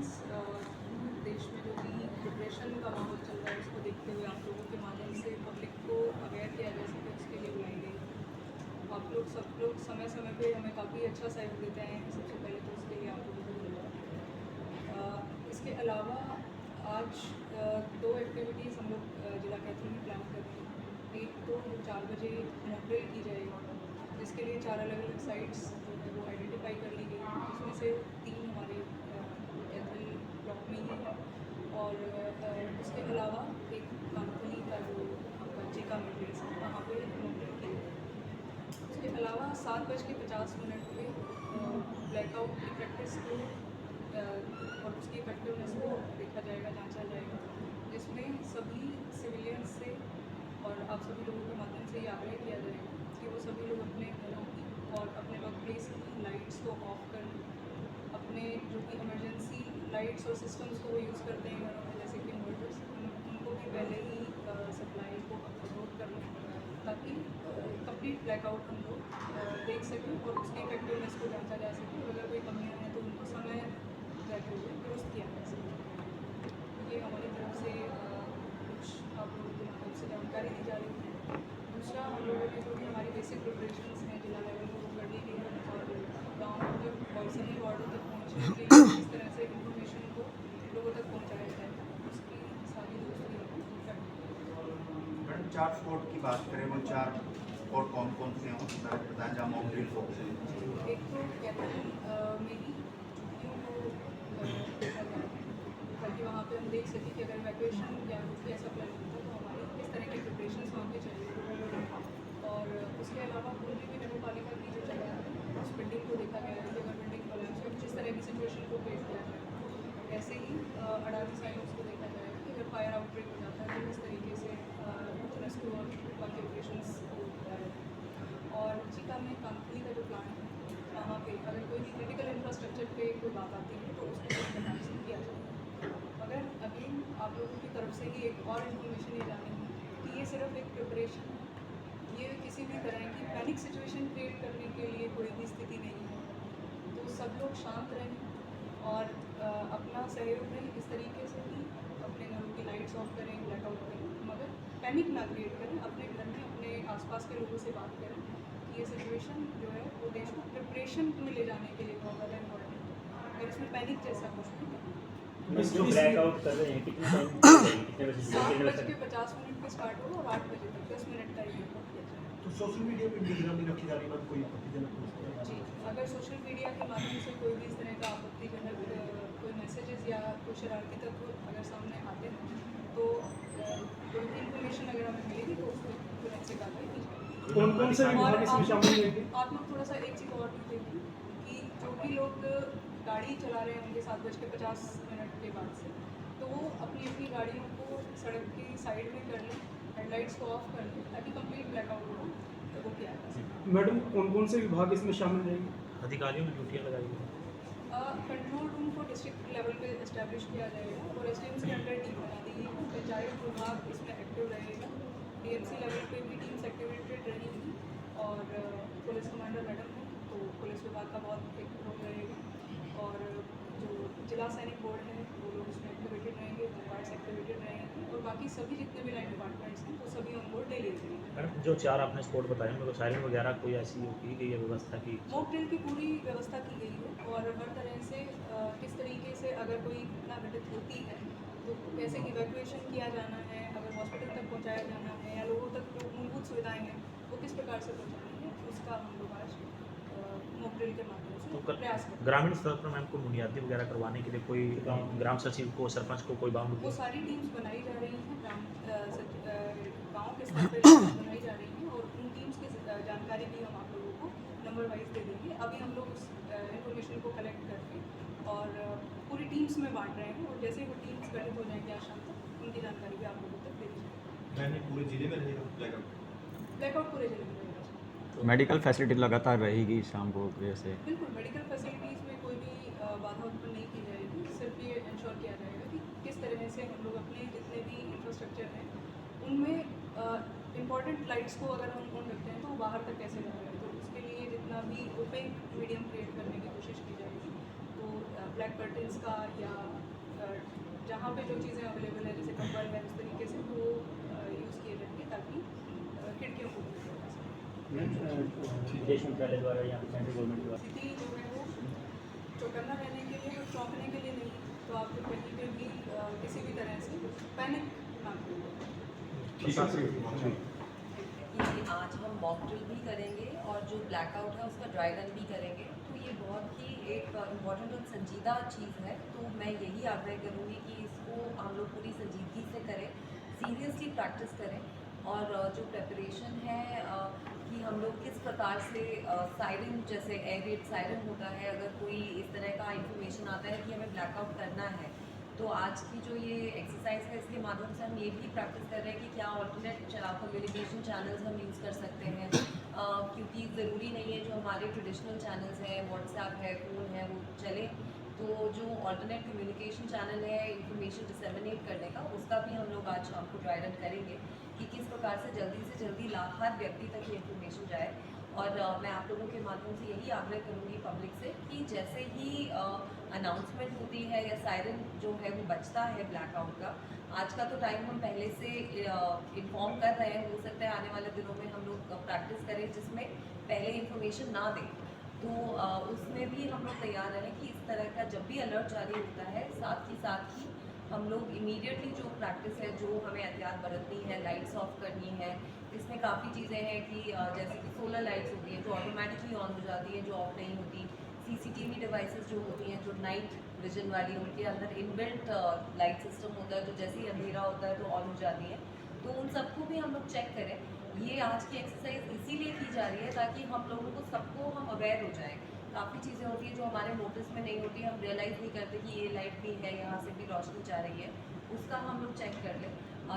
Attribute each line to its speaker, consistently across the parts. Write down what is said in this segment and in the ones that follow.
Speaker 1: Elections देश में जो भी प्रिपरेशन का माहौल चल रहा है उसको देखते हुए आप लोगों के माध्यम से पब्लिक को अवेयर किया जा सके उसके लिए बुलाई गई। आप लोग सब लोग समय समय पे हमें काफ़ी अच्छा सहयोग देते हैं, सबसे पहले तो उसके लिए आप लोगों को धन्यवाद। इसके अलावा आज दो एक्टिविटीज़ हम लोग जिला कैथल में प्लान कर रहे हैं। एक तो 4 बजे मॉक ड्रिल की जाएगी, जिसके लिए 4 अलग अलग साइट्स जो है वो आइडेंटिफाई कर ली गई, उसमें से 3 हमारे कैथल ब्लॉक में ही है और उसके अलावा एक कानपुरी का जो आपका जेका मेट्रिक्स है वहाँ पे मॉक ड्रिल की गई। उसके अलावा 7:50 पे ब्लैकआउट की प्रैक्टिस को और उसकी इफेक्टिवनेस को देखा जाएगा, जांचा जाएगा, जिसमें सभी सिविलियंस से और आप सभी लोगों के माध्यम से ये आग्रह किया जाएगा कि वो सभी लोग अपने घरों की और अपने वर्क प्लेस की लाइट्स को ऑफ कर लें। अपने जो भी इमरजेंसी लाइट्स और सिस्टम्स को वो यूज़ करते हैं घरों में, जैसे कि इन्वर्टर्स, उनको भी पहले ही सप्लाई को अपलोड कर लें, ताकि कंप्लीट ब्लैकआउट हम लोग देख सकें और उसकी इफेक्टिवनेस को जांचा जा सके और अगर कोई कमियाँ हैं तो उनको समय रहते हुए दुरुस्त किया जा सके। ये हमारी तरफ से कुछ आप लोगों की तरफ से जानकारी दी जा रही है। दूसरा, हम लोगों की जो भी हमारी बेसिक प्रिपरेशंस हैं जिला लेवल पर वो कर ली गई है और गाँव तक और सभी वार्डों तक पहुँचने के लिए किस तरह से इन्फॉर्मेशन को लोगों तक पहुँचाया जाए, उसकी सारी दूसरी
Speaker 2: मैडम 4 स्पॉट की बात करें, वो 4 स्पॉट कौन कौन से हैं सर बताएं जहाँ मॉक ड्रिल हो?
Speaker 1: एक तो कैथल में ही छुट्टियों को देखा जाए ताकि वहाँ पे हम देख सकें कि अगर वैक्यूएशन या कुछ भी ऐसा प्लान होता है तो हमारी किस तरह की प्रिपरेशंस वहाँ पे चाहिए। और उसके अलावा पूरी भी नगर पालिका की जो जगह है उस बिल्डिंग को देखा गया है कि अगर बिल्डिंग कोलैप्स हो जिस तरह की सिचुएशन को फेस किया जाए। ऐसे ही अडानी साइड उसको देखा जाएगा कि अगर फायर आउटब्रेक हो जाता है तो किस तरीके से रेस्क्यू और बाकी ऑपरेशंस को होता है। और चिका में कानपुरी का जो प्लांट है वहाँ पे अगर कोई भी क्रिटिकल इंफ्रास्ट्रक्चर पे कोई बात आती है तो उसको किस प्रकार से किया जाए। अगर अगेन आप लोगों की तरफ से ही एक और इन्फॉर्मेशन ये जानी है कि ये सिर्फ एक प्रिपरेशन है, ये किसी भी तरह की पैनिक सिचुएशन क्रिएट करने के लिए कोई भी स्थिति नहीं है। तो सब लोग शांत रहें और अपना सहयोग दें इस तरीके से कि अपने घरों की लाइट्स ऑफ करें, ब्लैकआउट करें, मगर पैनिक ना क्रिएट करें। अपने घर में अपने आसपास के लोगों से बात करें कि ये सिचुएशन जो है वो देश को प्रिपरेशन में ले जाने के लिए बहुत ज़्यादा इम्पोर्टेंट है और इसमें पैनिक जैसा कुछ नहीं है।
Speaker 3: जो ब्लैकआउट कर रहे हैं कितने टाइम कितने बजे
Speaker 1: 7:50 पे स्टार्ट होगा और 8 बजे तक 10 मिनट का रिपोर्ट किया जाएगा।
Speaker 4: तो सोशल मीडिया पे निगरानी रखी जा रही है, कोई आपत्तिजनक
Speaker 1: जी, अगर सोशल मीडिया के माध्यम से कोई भी इस तरह का आपत्तिजनक कोई मैसेजेस या कोई शरारती तत्व अगर सामने आते हैं तो कोई भी इन्फॉर्मेशन अगर हमें मिलेगी तो उसको तुरंत से कार्रवाई की जाएगी।
Speaker 4: कौन से विभाग इसमें शामिल होंगे?
Speaker 1: आप लोग थोड़ा सा एक चीज़ और भी देखिए कि जो भी लोग गाड़ी चला रहे होंगे 7:50 के बाद से, तो वो अपनी अपनी गाड़ियों को सड़क की साइड में कर लें, हेडलाइट्स को ऑफ कर लें ताकि कंप्लीट ब्लैकआउट हो तो वो किया जा सके।
Speaker 4: मैडम कौन से विभाग इसमें शामिल रहेंगे?
Speaker 3: अधिकारियों में ड्यूटियाँ लगाई गई?
Speaker 1: कंट्रोल रूम को डिस्ट्रिक्ट लेवल पे इस्टेब्लिश किया जाएगा और एसडीएम्स के अंडर टीम बना दी गई है। पंचायत विभाग इसमें एक्टिव रहेगा, डीएमसी लेवल पे भी टीम्स एक्टिवेटेड रहेंगी और पुलिस कमांडर मैडम है तो पुलिस विभाग का बहुत एक रोल रहेगा और जो जिला सैनिक बोर्ड है वो लोग उसमें एक्टिवेटेड रहेंगे, डिपार्ट्स एक्टिवेटेड रहेंगे और बाकी सभी जितने भी लाइन डिपार्टमेंट्स हैं वो सभी ऑन बोर्ड डेली रहेंगे।
Speaker 3: मैडम जो 4 आपने स्पॉट बताए उनको सायरन वगैरह कोई ऐसी की गई है व्यवस्था की?
Speaker 1: मॉक ड्रिल की पूरी व्यवस्था की गई है और हर तरह से किस तरीके से अगर कोई घटना घटित होती है तो कैसे इवैक्यूएशन किया जाना है, अगर हॉस्पिटल तक पहुंचाया जाना है या लोगों तक जो मूलभूत सुविधाएं हैं वो किस प्रकार से पहुंचानी है, उसका हम लोग आज मॉक ड्रिल के माध्यम से प्रयास करें।
Speaker 3: ग्रामीण स्तर पर मैम को बुनियादी वगैरह करवाने के लिए कोई ग्राम सचिव को, सरपंच को कोई बाउंड?
Speaker 1: वो सारी टीम्स बनाई जा रही हैं, गाँव के स्तर पर बनाई जा रही हैं और उन टीम्स की जानकारी भी हम आप लोगों को नंबर वाइज दे देंगे। अभी हम लोग उस इन्फॉर्मेशन को कलेक्ट करके और पूरी टीम्स में बांट रहे हैं और जैसे ही वो टीम्स गठित हो जाएंगे आज शाम तक उनकी जानकारी भी आप लोगों तक दे दी जाएगी।
Speaker 2: मैंने पूरे जिले में रहेगा
Speaker 1: ब्लैकआउट पूरे जिले में रहेगा।
Speaker 5: मेडिकल फैसिलिटी लगातार रहेगी शाम को जैसे?
Speaker 1: बिल्कुल, मेडिकल फैसिलिटीज़ में कोई भी बाधा उत्पन्न नहीं की जाएगी, सिर्फ ये इंश्योर किया जाएगा कि किस तरह से हम लोग अपने जितने भी इंफ्रास्ट्रक्चर हैं उनमें इम्पॉर्टेंट लाइट्स को अगर हम ऑन रखते हैं तो वो बाहर तक कैसे जा रहे हैं, तो उसके लिए जितना भी ओपेक मीडियम क्रिएट करने की कोशिश की जाएगी। तो ब्लैक कर्टन्स का या जहाँ पे जो चीज़ें अवेलेबल है जैसे कंबल है उस तरीके से वो यूज़ किए जाएंगे ताकि खिड़कियों को भी किया जा सके।
Speaker 3: विदेश मंत्रालय द्वारा या सेंट्रल गवर्नमेंट द्वारा
Speaker 1: स्थिति जो है वो चौकन्ना रहने के लिए और चौंकने के लिए नहीं, तो आप कहीं पे भी किसी भी तरह से पैनिक ना करें।
Speaker 6: कि आज हम मॉक ड्रिल भी करेंगे और जो ब्लैकआउट है उसका ड्राई रन भी करेंगे, तो ये बहुत ही एक इम्पॉर्टेंट और संजीदा चीज़ है। तो मैं यही आग्रह करूँगी कि इसको हम लोग पूरी संजीदगी से करें, सीरियसली प्रैक्टिस करें और जो प्रेपरेशन है कि हम लोग किस प्रकार से सायरन जैसे एयर रेड सायरन होता है, अगर कोई इस तरह का इंफॉर्मेशन आता है कि हमें ब्लैकआउट करना है, तो आज की जो ये एक्सरसाइज है इसके माध्यम से हम ये भी प्रैक्टिस कर रहे हैं कि क्या ऑल्टरनेट कम्युनिकेशन चैनल्स हम यूज़ कर सकते हैं, क्योंकि ज़रूरी नहीं है जो हमारे ट्रेडिशनल चैनल्स हैं, व्हाट्सएप है, फ़ोन है, वो चले। तो जो ऑल्टरनेट कम्युनिकेशन चैनल है इंफॉर्मेशन डिसेमिनेट करने का, उसका भी हम लोग आज शाम को ड्राई रन करेंगे कि किस प्रकार से जल्दी हर व्यक्ति तक ये इन्फॉर्मेशन जाए। और मैं आप लोगों के माध्यम से यही आग्रह करूँगी पब्लिक से कि जैसे ही अनाउंसमेंट होती है या सायरन जो है वो बजता है ब्लैकआउट का, आज का तो टाइम हम पहले से इन्फॉर्म कर रहे हैं, हो सकता है आने वाले दिनों में हम लोग प्रैक्टिस करें जिसमें पहले इन्फॉर्मेशन ना दें, तो उसमें भी हम लोग तैयार रहें कि इस तरह का जब भी अलर्ट जारी होता है साथ ही हम लोग इमीडिएटली जो प्रैक्टिस है, जो हमें एहतियात बरतनी है, लाइट्स ऑफ करनी है। इसमें काफ़ी चीज़ें हैं कि जैसे कि सोलर लाइट्स होती हैं जो ऑटोमेटिकली ऑन हो जाती हैं, जो ऑफ नहीं होती, सीसीटीवी डिवाइसेस जो होती हैं जो नाइट विजन वाली, उनके अंदर इनबिल्ट लाइट सिस्टम होता है जो जैसे ही अंधेरा होता है तो ऑन हो जाती है, तो उन सबको भी हम लोग चेक करें। ये आज की एक्सरसाइज इसीलिए की जा रही है ताकि हम लोगों को सबको हम अवेयर हो जाएं। काफ़ी चीज़ें होती हैं जो हमारे नोटिस में नहीं होती, हम रियलाइज़ नहीं करते कि ये लाइट भी है, यहाँ से भी रोशनी जा रही है, उसका हम लोग चेक कर लें।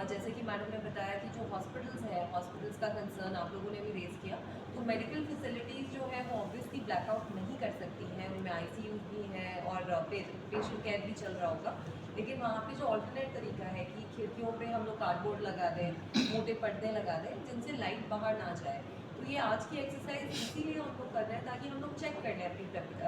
Speaker 6: जैसे कि मैडम ने बताया कि जो हॉस्पिटल्स हैं, हॉस्पिटल्स का कंसर्न आप लोगों ने भी रेज़ किया, तो मेडिकल फैसिलिटीज़ जो है वो ऑब्वियसली ब्लैकआउट नहीं कर सकती हैं, उनमें ICU भी हैं और पेशेंट केयर भी चल रहा होगा, लेकिन वहाँ पे जो ऑल्टरनेट तरीका है कि खिड़कियों पे हम लोग कार्डबोर्ड लगा दें, मोटे पर्दे लगा दें जिनसे लाइट बाहर ना जाए। तो ये आज की एक्सरसाइज इसीलिए हम लोग कर रहे हैं ताकि हम लोग चेक कर लें अपनी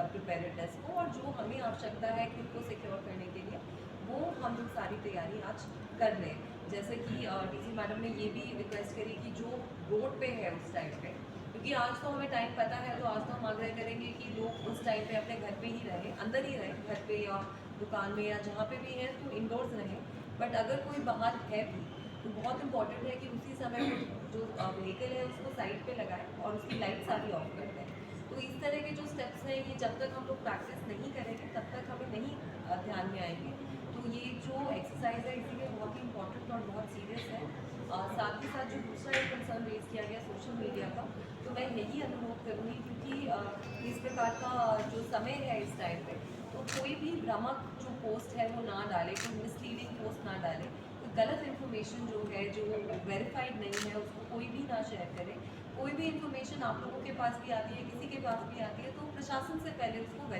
Speaker 6: प्रिपेयर्डनेस को, और जो हमें आवश्यकता है खुद को सिक्योर करने के लिए वो हम लोग सारी तैयारी आज कर लें। जैसे कि DC मैडम ने ये भी रिक्वेस्ट करी कि जो रोड पे है उस टाइम पे, क्योंकि आज तो हमें टाइम पता है, तो आज तो हम आग्रह करेंगे कि लोग उस टाइम पे अपने घर पे ही रहें, अंदर ही रहें, घर पे या दुकान में या जहाँ पे भी हैं तो इंडोर्स रहें। बट अगर कोई बाहर है भी तो बहुत इंपॉर्टेंट है कि उसी समय जो व्हीकल है उसको साइड पे लगाएं और उसकी लाइट सारी ऑफ कर दें। तो इस तरह के जो स्टेप्स हैं ये जब तक हम लोग प्रैक्टिस नहीं करेंगे तब तक हमें नहीं ध्यान में आएंगे। तो ये जो एक्सरसाइज है इसीलिए बहुत ही इंपॉर्टेंट और बहुत सीरियस है। साथ ही साथ जो दूसरा एक कंसर्न रेज किया गया सोशल मीडिया का, तो मैं यही अनुरोध करूँगी क्योंकि इस प्रकार का जो समय है इस टाइम पे, तो कोई भी भ्रामक जो पोस्ट है वो ना डाले, कोई मिसलीडिंग पोस्ट ना डाले, कोई गलत इन्फॉर्मेशन जो है जो वेरीफाइड नहीं है उसको कोई भी ना शेयर करे। कोई भी इन्फॉर्मेशन आप लोगों के पास भी आती है, किसी के पास भी आती है, तो प्रशासन से पहले उसको